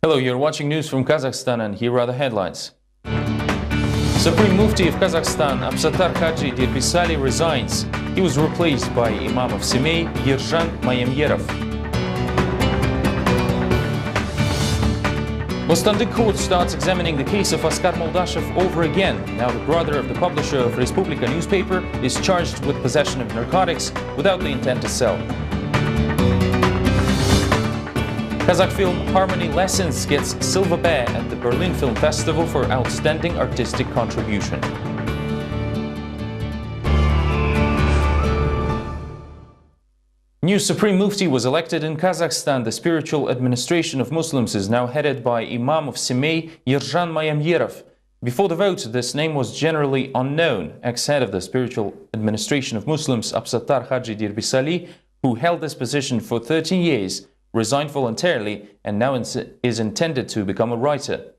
Hello, you're watching news from Kazakhstan, and here are the headlines. Supreme Mufti of Kazakhstan, Absatar Haji Dirbisali, resigns. He was replaced by Imam of Semey, Yerzhan Mayemyerov. Bostandy court starts examining the case of Askar Moldashev over again. Now the brother of the publisher of Respublika newspaper is charged with possession of narcotics without the intent to sell. Kazakh film Harmony Lessons gets Silver Bear at the Berlin Film Festival for outstanding artistic contribution. New Supreme Mufti was elected in Kazakhstan. The spiritual administration of Muslims is now headed by Imam of Semey, Yerzhan Mayemyerov. Before the vote, this name was generally unknown. Ex-head of the spiritual administration of Muslims, Absatar Haji Dirbisali, who held this position for 13 years, resigned voluntarily and now is intended to become a writer.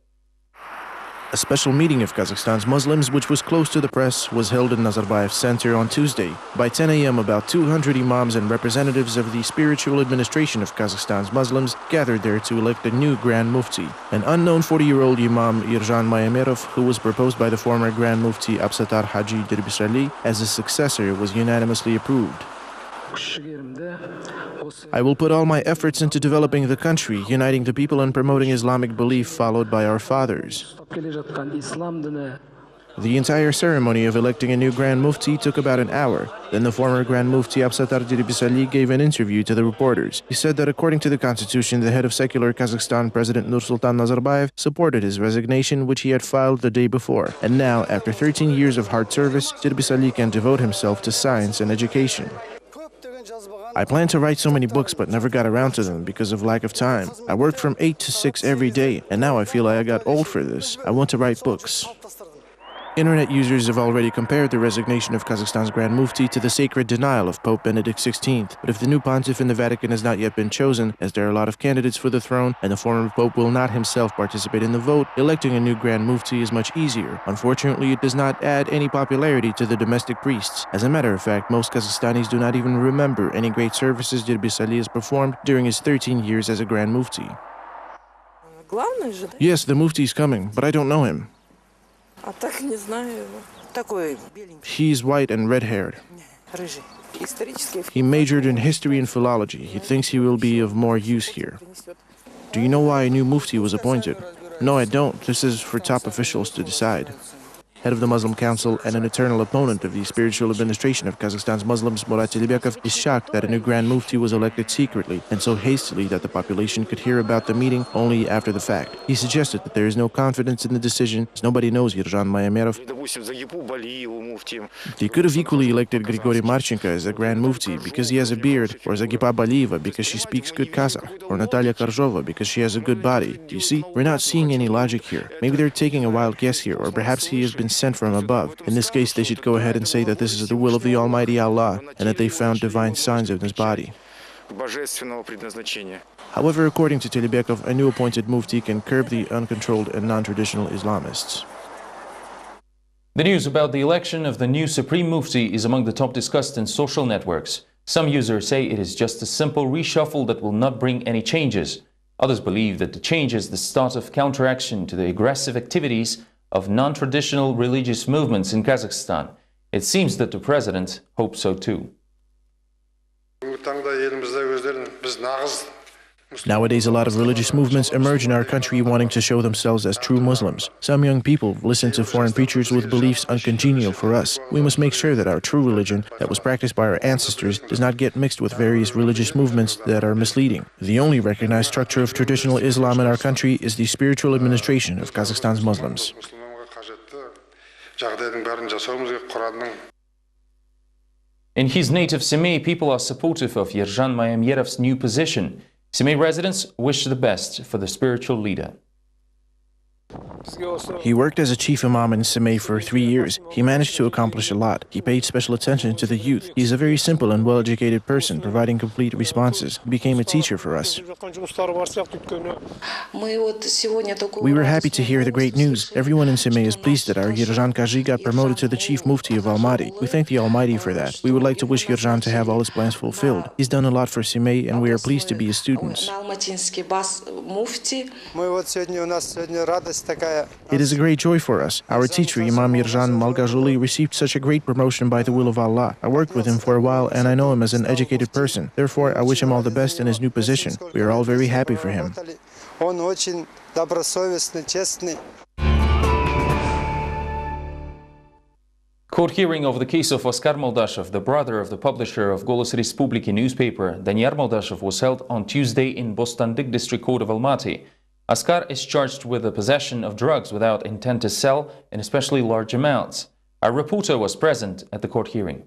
A special meeting of Kazakhstan's Muslims, which was closed to the press, was held in Nazarbayev Center on Tuesday. By 10 a.m., about 200 imams and representatives of the spiritual administration of Kazakhstan's Muslims gathered there to elect a new Grand Mufti. An unknown 40-year-old Imam, Yerzhan Mayemyerov, who was proposed by the former Grand Mufti Absatar Haji Dirbisali as his successor, was unanimously approved. I will put all my efforts into developing the country, uniting the people and promoting Islamic belief followed by our fathers. The entire ceremony of electing a new Grand Mufti took about an hour. Then the former Grand Mufti Absatar Dirbisali gave an interview to the reporters. He said that according to the constitution, the head of secular Kazakhstan, President Nursultan Nazarbayev, supported his resignation, which he had filed the day before. And now, after 13 years of hard service, Dirbisali can devote himself to science and education. I planned to write so many books but never got around to them because of lack of time. I worked from 8 to 6 every day, and now I feel like I got old for this. I want to write books. Internet users have already compared the resignation of Kazakhstan's Grand Mufti to the sacred denial of Pope Benedict XVI. But if the new pontiff in the Vatican has not yet been chosen, as there are a lot of candidates for the throne, and the former Pope will not himself participate in the vote, electing a new Grand Mufti is much easier. Unfortunately, it does not add any popularity to the domestic priests. As a matter of fact, most Kazakhstanis do not even remember any great services Dirbisali has performed during his 13 years as a Grand Mufti. Yes, the Mufti is coming, but I don't know him. He's white and red-haired. He majored in history and philology. He thinks he will be of more use here. Do you know why a new Mufti was appointed? No, I don't. This is for top officials to decide. Head of the Muslim Council and an eternal opponent of the spiritual administration of Kazakhstan's Muslims, Murat Tilibekov, is shocked that a new Grand Mufti was elected secretly and so hastily that the population could hear about the meeting only after the fact. He suggested that there is no confidence in the decision, as nobody knows Yerzhan Mayemyerov. They could have equally elected Grigory Marchenko as a Grand Mufti because he has a beard, or Zagipa Baliyeva because she speaks good Kazakh, or Natalia Korzhova because she has a good body. Do you see? We're not seeing any logic here. Maybe they're taking a wild guess here, or perhaps he has been sent from above. In this case, they should go ahead and say that this is the will of the Almighty Allah and that they found divine signs in his body. However, according to Tilibekov, a new appointed Mufti can curb the uncontrolled and non-traditional Islamists. The news about the election of the new Supreme Mufti is among the top discussed in social networks. Some users say it is just a simple reshuffle that will not bring any changes. Others believe that the change is the start of counteraction to the aggressive activities of non-traditional religious movements in Kazakhstan. It seems that the president hopes so too. Nowadays, a lot of religious movements emerge in our country wanting to show themselves as true Muslims. Some young people listen to foreign preachers with beliefs uncongenial for us. We must make sure that our true religion that was practiced by our ancestors does not get mixed with various religious movements that are misleading. The only recognized structure of traditional Islam in our country is the spiritual administration of Kazakhstan's Muslims. In his native Semey, people are supportive of Yerzhan Mayemyerov's new position. Semey residents wish the best for the spiritual leader. He worked as a chief imam in Semey for 3 years. He managed to accomplish a lot. He paid special attention to the youth. He's a very simple and well-educated person, providing complete responses. He became a teacher for us. We were happy to hear the great news. Everyone in Semey is pleased that our Yerzhan Kaji got promoted to the chief mufti of Almaty. We thank the Almighty for that. We would like to wish Yerzhan to have all his plans fulfilled. He's done a lot for Semey, and we are pleased to be his students. It is a great joy for us. Our teacher, Imam Yerzhan Malgajuli, received such a great promotion by the will of Allah. I worked with him for a while, and I know him as an educated person. Therefore, I wish him all the best in his new position. We are all very happy for him. Court hearing of the case of Oskar Moldashov, the brother of the publisher of Golos Respubliki newspaper, Danyar Moldashov, was held on Tuesday in Bostandyk District Court of Almaty. Oskar is charged with the possession of drugs without intent to sell in especially large amounts. Our reporter was present at the court hearing.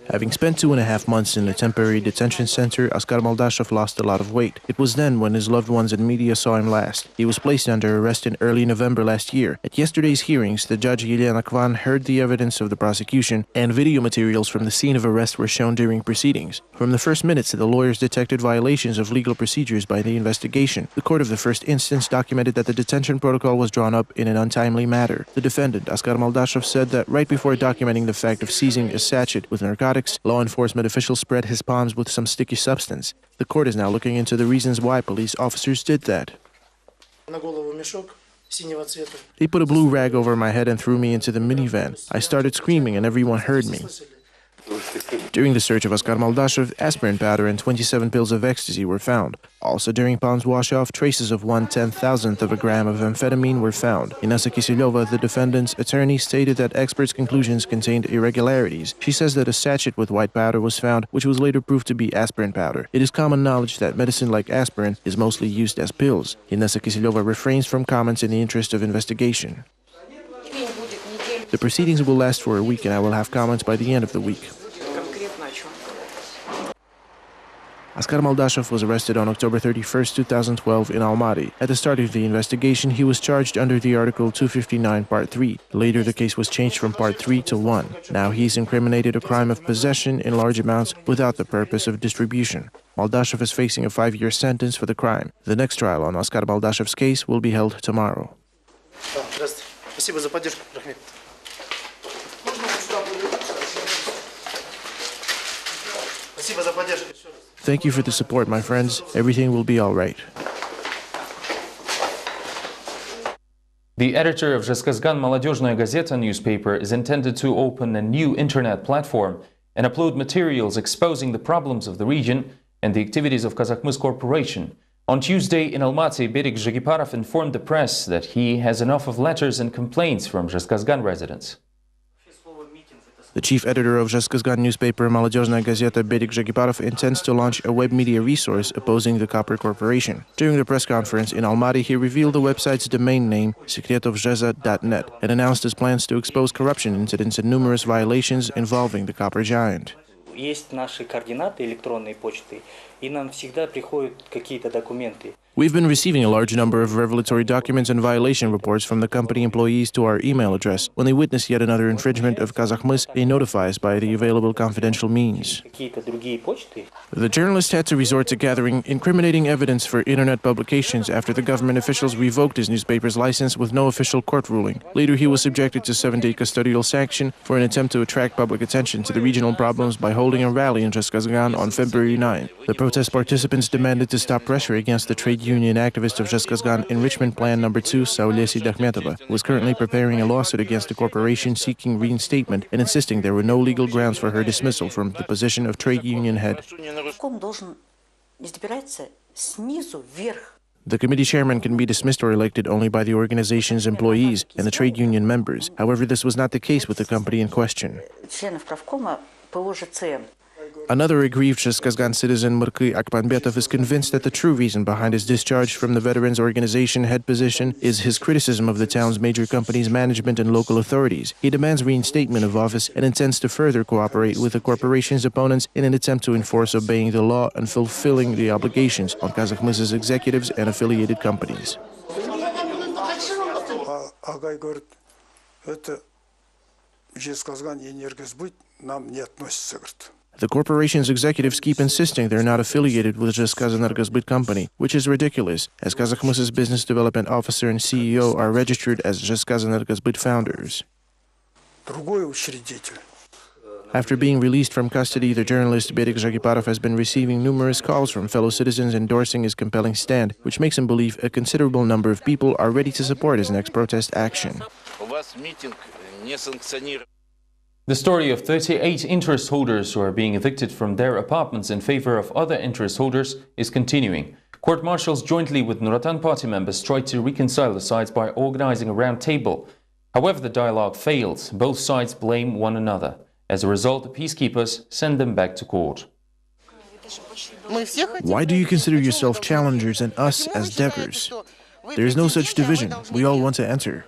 Having spent 2.5 months in a temporary detention center, Oskar Moldashov lost a lot of weight. It was then when his loved ones and media saw him last. He was placed under arrest in early November last year. At yesterday's hearings, the judge Yelena Kvan heard the evidence of the prosecution, and video materials from the scene of arrest were shown during proceedings. From the first minutes, the lawyers detected violations of legal procedures by the investigation. The court of the first instance documented that the detention protocol was drawn up in an untimely manner. The defendant, Oskar Moldashov, said that right before documenting the fact of seizing a sachet with narcotics, law enforcement officials spread his palms with some sticky substance. The court is now looking into the reasons why police officers did that. They put a blue rag over my head and threw me into the minivan. I started screaming and everyone heard me. During the search of Oskar Moldashov, aspirin powder and 27 pills of ecstasy were found. Also during palms wash-off, traces of 1/10,000th of a gram of amphetamine were found. Inessa Kisilyova, the defendant's attorney, stated that experts' conclusions contained irregularities. She says that a sachet with white powder was found, which was later proved to be aspirin powder. It is common knowledge that medicine like aspirin is mostly used as pills. Inessa Kisilyova refrains from comments in the interest of investigation. The proceedings will last for a week and I will have comments by the end of the week. Oskar Moldashov was arrested on October 31, 2012 in Almaty. At the start of the investigation, he was charged under the Article 259, Part 3. Later, the case was changed from Part 3 to 1. Now he's incriminated a crime of possession in large amounts without the purpose of distribution. Moldashov is facing a 5-year sentence for the crime. The next trial on Oskar Moldashov's case will be held tomorrow. Thank you for the support, my friends. Everything will be all right. The editor of Zhezkazgan Молодежная Gazeta newspaper is intended to open a new internet platform and upload materials exposing the problems of the region and the activities of Kazakhmys Corporation. On Tuesday in Almaty, Berik Zhagiparov informed the press that he has enough of letters and complaints from Zhezkazgan residents. The chief editor of Zhezkazgan newspaper Молодежная Gazeta, Berik Zhagiparov, intends to launch a web media resource opposing the Copper Corporation. During the press conference in Almaty, he revealed the website's domain name, sekretovzheza.net, and announced his plans to expose corruption incidents and numerous violations involving the copper giant. Есть наши координаты электронной почты, и нам всегда приходят какие-то документы. We've been receiving a large number of revelatory documents and violation reports from the company employees to our email address. When they witness yet another infringement of Kazakhmys, they notify us by the available confidential means. The journalist had to resort to gathering incriminating evidence for internet publications after the government officials revoked his newspaper's license with no official court ruling. Later, he was subjected to 7-day custodial sanction for an attempt to attract public attention to the regional problems by holding a rally in Zhezkazgan on February 9. The protest participants demanded to stop pressure against the trade union activist of Zhezkazgan Enrichment Plan No. 2, Saule Sidahmetova, who was currently preparing a lawsuit against the corporation seeking reinstatement and insisting there were no legal grounds for her dismissal from the position of trade union head. The committee chairman can be dismissed or elected only by the organization's employees and the trade union members. However, this was not the case with the company in question. Another aggrieved Zhezkazgan citizen, Murky Akpanbetov, is convinced that the true reason behind his discharge from the Veterans Organization head position is his criticism of the town's major companies' management and local authorities. He demands reinstatement of office and intends to further cooperate with the corporation's opponents in an attempt to enforce obeying the law and fulfilling the obligations on Kazakhstan's executives and affiliated companies. Агай говорит, это Жезказган энергосбыт нам не относится, говорит. The corporation's executives keep insisting they're not affiliated with Zhezkazenergosbyt company, which is ridiculous, as Kazakhstan's business development officer and CEO are registered as Zhezkazenergosbyt founders. Другой учредитель. After being released from custody, the journalist Berik Zhagiparov has been receiving numerous calls from fellow citizens endorsing his compelling stand, which makes him believe a considerable number of people are ready to support his next protest action. The story of 38 interest holders who are being evicted from their apartments in favor of other interest holders is continuing. Court marshals jointly with Nuratan party members tried to reconcile the sides by organizing a round table. However, the dialogue failed. Both sides blame one another. As a result, the peacekeepers send them back to court. Why do you consider yourself challengers and us as debtors? There is no such division. We all want to enter.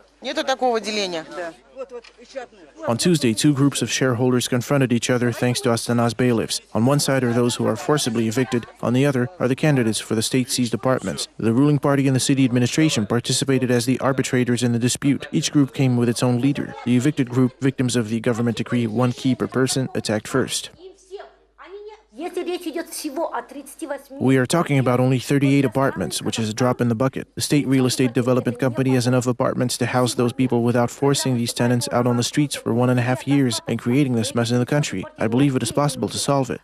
On Tuesday, two groups of shareholders confronted each other thanks to Astana's bailiffs. On one side are those who are forcibly evicted, on the other are the candidates for the state-seized apartments. The ruling party and the city administration participated as the arbitrators in the dispute. Each group came with its own leader. The evicted group, victims of the government decree 1 key per person, attacked first. We are talking about only 38 apartments, which is a drop in the bucket. The state real estate development company has enough apartments to house those people without forcing these tenants out on the streets for 1.5 years and creating this mess in the country. I believe it is possible to solve it.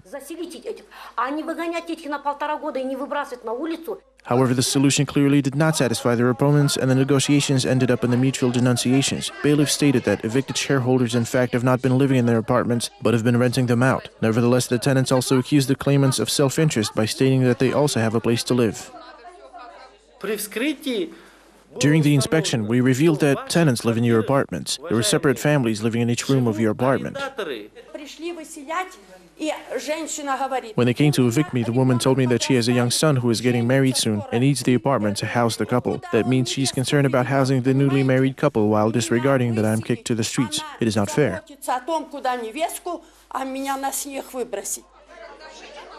However, the solution clearly did not satisfy their opponents, and the negotiations ended up in the mutual denunciations. Bailiffs stated that evicted shareholders in fact have not been living in their apartments, but have been renting them out. Nevertheless, the tenants also accused the claimants of self-interest by stating that they also have a place to live. During the inspection, we revealed that tenants live in your apartments. There were separate families living in each room of your apartment. When they came to evict me, the woman told me that she has a young son who is getting married soon and needs the apartment to house the couple. That means she's concerned about housing the newly married couple while disregarding that I'm kicked to the streets. It is not fair.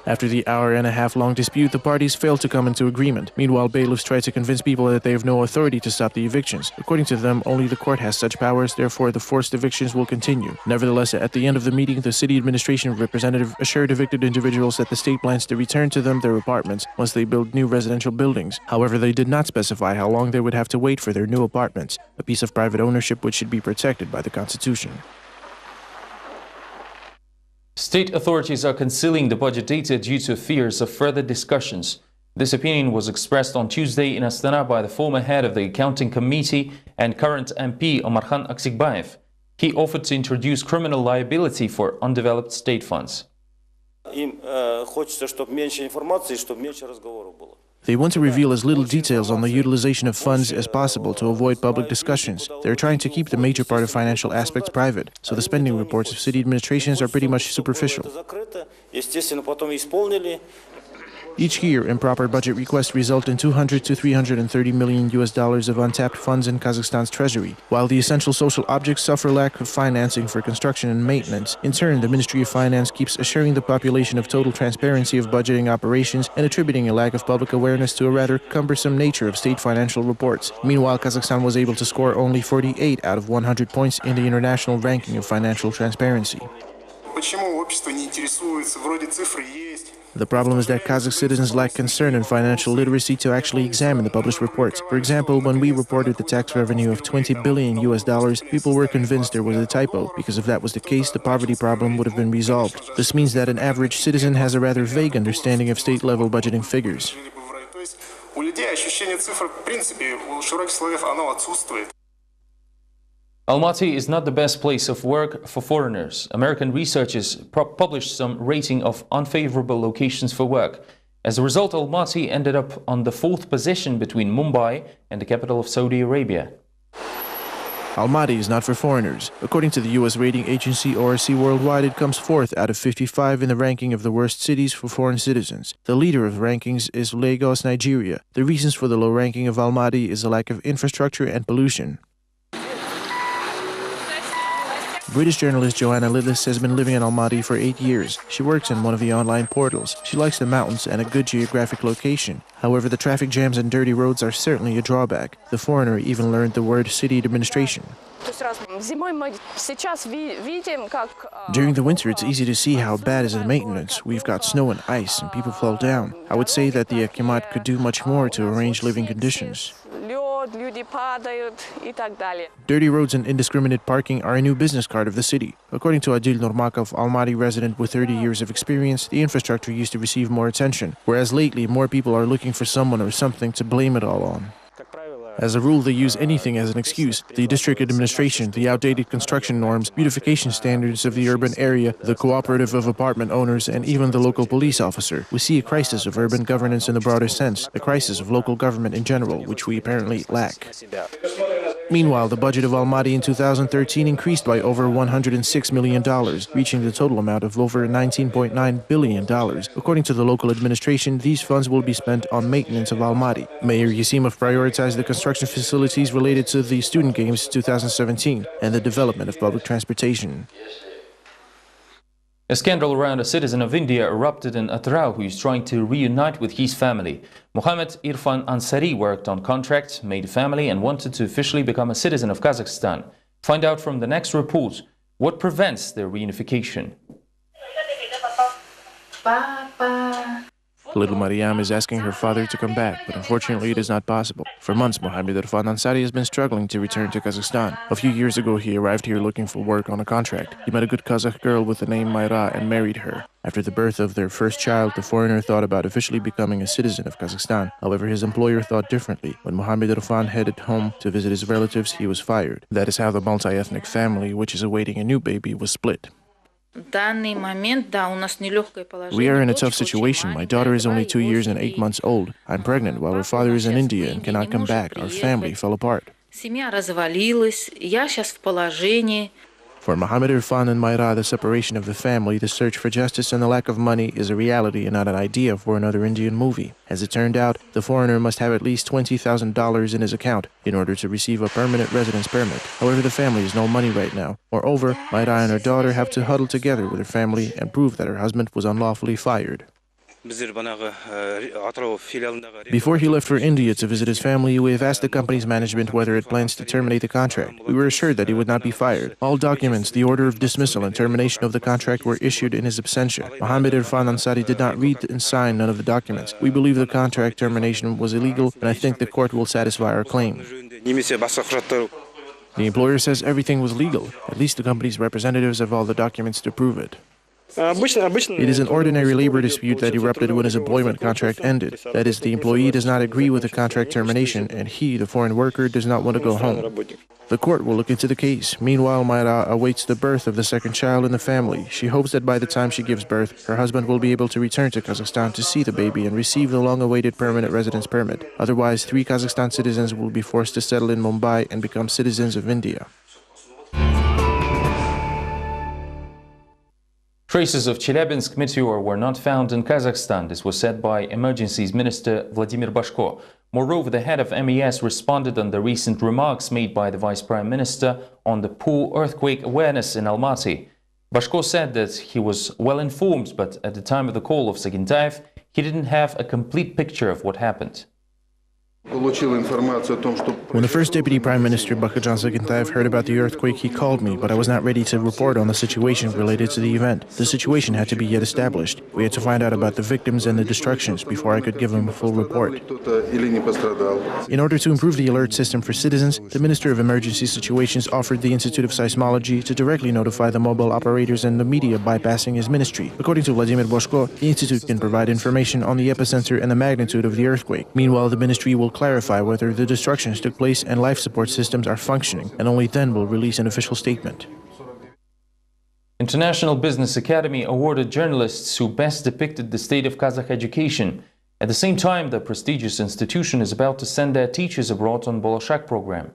After the hour-and-a-half-long dispute, the parties failed to come into agreement. Meanwhile, bailiffs tried to convince people that they have no authority to stop the evictions. According to them, only the court has such powers, therefore the forced evictions will continue. Nevertheless, at the end of the meeting, the city administration representative assured evicted individuals that the state plans to return to them their apartments once they build new residential buildings. However, they did not specify how long they would have to wait for their new apartments, a piece of private ownership which should be protected by the Constitution. State authorities are concealing the budget data due to fears of further discussions. This opinion was expressed on Tuesday in Astana by the former head of the Accounting Committee and current MP Omarkhan Aksikbayev. He offered to introduce criminal liability for undeveloped state funds. They want to reveal as little details on the utilization of funds as possible to avoid public discussions. They're trying to keep the major part of financial aspects private, so the spending reports of city administrations are pretty much superficial. Each year, improper budget requests result in $200 to $330 million of untapped funds in Kazakhstan's treasury. While the essential social objects suffer lack of financing for construction and maintenance, in turn, the Ministry of Finance keeps assuring the population of total transparency of budgeting operations and attributing a lack of public awareness to a rather cumbersome nature of state financial reports. Meanwhile, Kazakhstan was able to score only 48 out of 100 points in the international ranking of financial transparency. The problem is that Kazakh citizens lack concern and financial literacy to actually examine the published reports. For example, when we reported the tax revenue of $20 billion, people were convinced there was a typo, because if that was the case, the poverty problem would have been resolved. This means that an average citizen has a rather vague understanding of state-level budgeting figures. Almaty is not the best place of work for foreigners. American researchers published some rating of unfavorable locations for work. As a result, Almaty ended up on the 4th position between Mumbai and the capital of Saudi Arabia. Almaty is not for foreigners. According to the U.S. rating agency ORC Worldwide, it comes fourth out of 55 in the ranking of the worst cities for foreign citizens. The leader of rankings is Lagos, Nigeria. The reasons for the low ranking of Almaty is a lack of infrastructure and pollution. British journalist Joanna Lillis has been living in Almaty for 8 years. She works in one of the online portals. She likes the mountains and a good geographic location. However, the traffic jams and dirty roads are certainly a drawback. The foreigner even learned the word city administration. During the winter, it's easy to see how bad is the maintenance. We've got snow and ice, and people fall down. I would say that the Akimat could do much more to arrange living conditions. Dirty roads and indiscriminate parking are a new business card of the city. According to Adil Nurmakov, Almaty resident with 30 years of experience, the infrastructure used to receive more attention, whereas lately more people are looking for someone or something to blame it all on. As a rule, they use anything as an excuse. The district administration, the outdated construction norms, beautification standards of the urban area, the cooperative of apartment owners, and even the local police officer. We see a crisis of urban governance in the broader sense, a crisis of local government in general, which we apparently lack. Meanwhile, the budget of Almaty in 2013 increased by over $106 million, reaching the total amount of over $19.9 billion. According to the local administration, these funds will be spent on maintenance of Almaty. Mayor Yasimov prioritized the construction facilities related to the Student Games 2017 and the development of public transportation. A scandal around a citizen of India erupted in Atrau who is trying to reunite with his family. Mohammed Irfan Ansari worked on contract, made a family and wanted to officially become a citizen of Kazakhstan. Find out from the next report what prevents their reunification. Little Mariam is asking her father to come back, but unfortunately it is not possible. For months, Mohammed Irfan Ansari has been struggling to return to Kazakhstan. A few years ago, he arrived here looking for work on a contract. He met a good Kazakh girl with the name Mayra and married her. After the birth of their first child, the foreigner thought about officially becoming a citizen of Kazakhstan. However, his employer thought differently. When Mohammed Irfan headed home to visit his relatives, he was fired. That is how the multi-ethnic family, which is awaiting a new baby, was split. We are in a tough situation. My daughter is only 2 years and 8 months old. I'm pregnant while her father is in India and cannot come back. Our family fell apart. For Mohammed Irfan and Mayra, the separation of the family, the search for justice, and the lack of money is a reality and not an idea for another Indian movie. As it turned out, the foreigner must have at least $20,000 in his account in order to receive a permanent residence permit. However, the family has no money right now. Moreover, Mayra and her daughter have to huddle together with her family and prove that her husband was unlawfully fired. Before he left for India to visit his family, we have asked the company's management whether it plans to terminate the contract. We were assured that he would not be fired. All documents, the order of dismissal and termination of the contract were issued in his absentia. Mohammed Irfan Ansari did not read and sign none of the documents. We believe the contract termination was illegal, and I think the court will satisfy our claim. The employer says everything was legal. At least the company's representatives have all the documents to prove it. It is an ordinary labor dispute that erupted when his employment contract ended. That is, the employee does not agree with the contract termination, and he, the foreign worker, does not want to go home. The court will look into the case. Meanwhile, Mayra awaits the birth of the second child in the family. She hopes that by the time she gives birth, her husband will be able to return to Kazakhstan to see the baby and receive the long-awaited permanent residence permit. Otherwise, 3 Kazakhstan citizens will be forced to settle in Mumbai and become citizens of India. Traces of Chelyabinsk meteor were not found in Kazakhstan. This was said by Emergencies Minister Vladimir Bashko. Moreover, the head of MES responded on the recent remarks made by the Vice Prime Minister on the poor earthquake awareness in Almaty. Bashko said that he was well informed, but at the time of the call of Sagintayev, he didn't have a complete picture of what happened. When the first Deputy Prime Minister Bakhtiyar Sagintayev heard about the earthquake, he called me, but I was not ready to report on the situation related to the event. The situation had to be yet established. We had to find out about the victims and the destructions before I could give him a full report. In order to improve the alert system for citizens, the Minister of Emergency Situations offered the Institute of Seismology to directly notify the mobile operators and the media bypassing his ministry. According to Vladimir Bashko, the Institute can provide information on the epicenter and the magnitude of the earthquake. Meanwhile, the ministry will clarify whether the destructions took place and life support systems are functioning, and only then will release an official statement. International Business Academy awarded journalists who best depicted the state of Kazakh education. At the same time, the prestigious institution is about to send their teachers abroad on Bolshak program.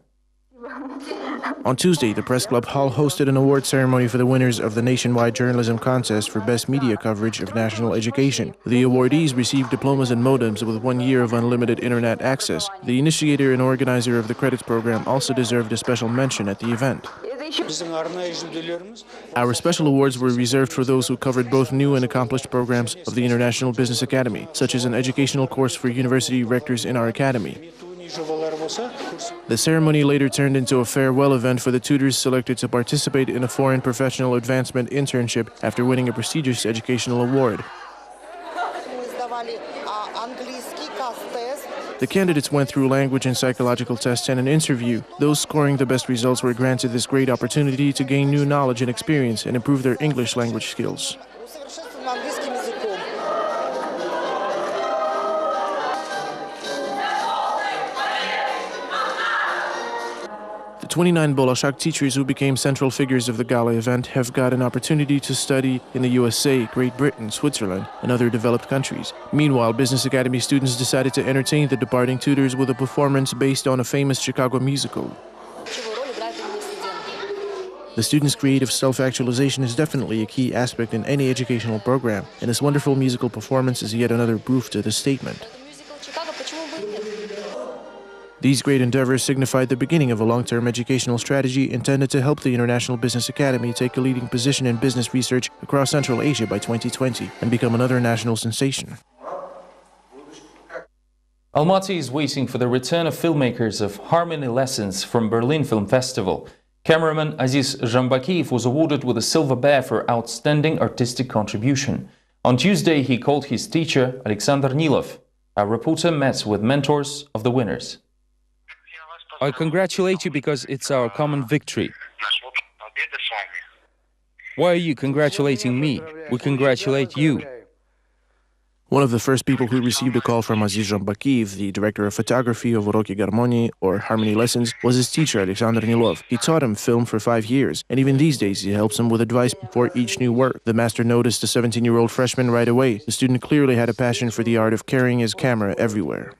On Tuesday, the Press Club Hall hosted an award ceremony for the winners of the nationwide journalism contest for best media coverage of national education. The awardees received diplomas and modems with 1 year of unlimited internet access. The initiator and organizer of the credits program also deserved a special mention at the event. Our special awards were reserved for those who covered both new and accomplished programs of the International Business Academy, such as an educational course for university rectors in our academy. The ceremony later turned into a farewell event for the tutors selected to participate in a foreign professional advancement internship after winning a prestigious educational award. The candidates went through language and psychological tests and an interview. Those scoring the best results were granted this great opportunity to gain new knowledge and experience and improve their English language skills. The 29 Bolashak teachers who became central figures of the gala event have got an opportunity to study in the USA, Great Britain, Switzerland, and other developed countries. Meanwhile, Business Academy students decided to entertain the departing tutors with a performance based on a famous Chicago musical. The students' creative self-actualization is definitely a key aspect in any educational program, and this wonderful musical performance is yet another proof to this statement. These great endeavors signified the beginning of a long-term educational strategy intended to help the International Business Academy take a leading position in business research across Central Asia by 2020 and become another national sensation. Almaty is waiting for the return of filmmakers of Harmony Lessons from Berlin Film Festival. Cameraman Aziz Zhambakiev was awarded with a Silver Bear for outstanding artistic contribution. On Tuesday, he called his teacher, Alexander Nilov. Our reporter met with mentors of the winners. I congratulate you because it's our common victory. Why are you congratulating me? We congratulate you. One of the first people who received a call from Aziz Zhambakiev, the director of photography of Uroki Garmonii, or Harmony Lessons, was his teacher, Alexander Nilov. He taught him film for 5 years, and even these days he helps him with advice before each new work. The master noticed the 17-year-old freshman right away. The student clearly had a passion for the art of carrying his camera everywhere.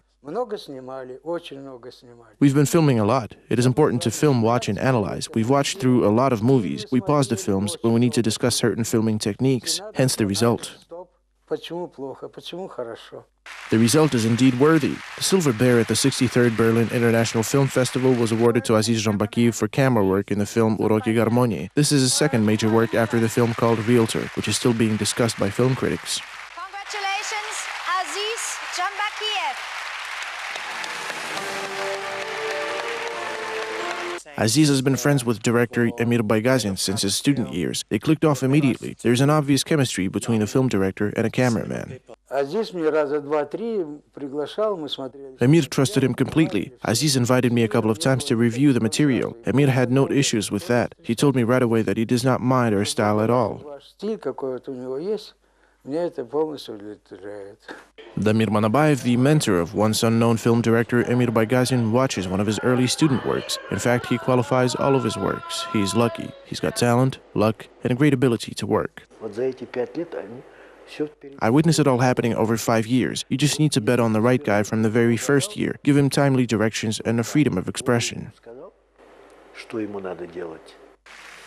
We've been filming a lot. It is important to film, watch, and analyze. We've watched through a lot of movies. We pause the films when we need to discuss certain filming techniques, hence the result. The result is indeed worthy. The Silver Bear at the 63rd Berlin International Film Festival was awarded to Aziz Zhambakiev for camera work in the film Uroki Garmonii. This is his second major work after the film called Realtor, which is still being discussed by film critics. Congratulations, Aziz Zhambakiev. Aziz has been friends with director Emir Baygazin since his student years. They clicked off immediately. There's an obvious chemistry between a film director and a cameraman. Emir trusted him completely. Aziz invited me a couple of times to review the material. Emir had no issues with that. He told me right away that he does not mind our style at all. Damir Manabayev, the mentor of once unknown film director Emir Baygazin, watches one of his early student works. In fact, he qualifies all of his works. He's lucky. He's got talent, luck, and a great ability to work. I witnessed it all happening over 5 years. You just need to bet on the right guy from the very first year, give him timely directions and a freedom of expression.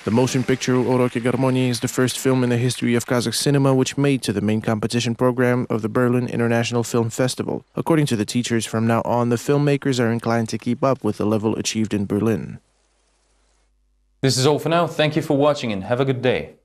The motion picture Uroki Garmonii is the first film in the history of Kazakh cinema which made to the main competition program of the Berlin International Film Festival. According to the teachers, from now on, the filmmakers are inclined to keep up with the level achieved in Berlin. This is all for now. Thank you for watching and have a good day.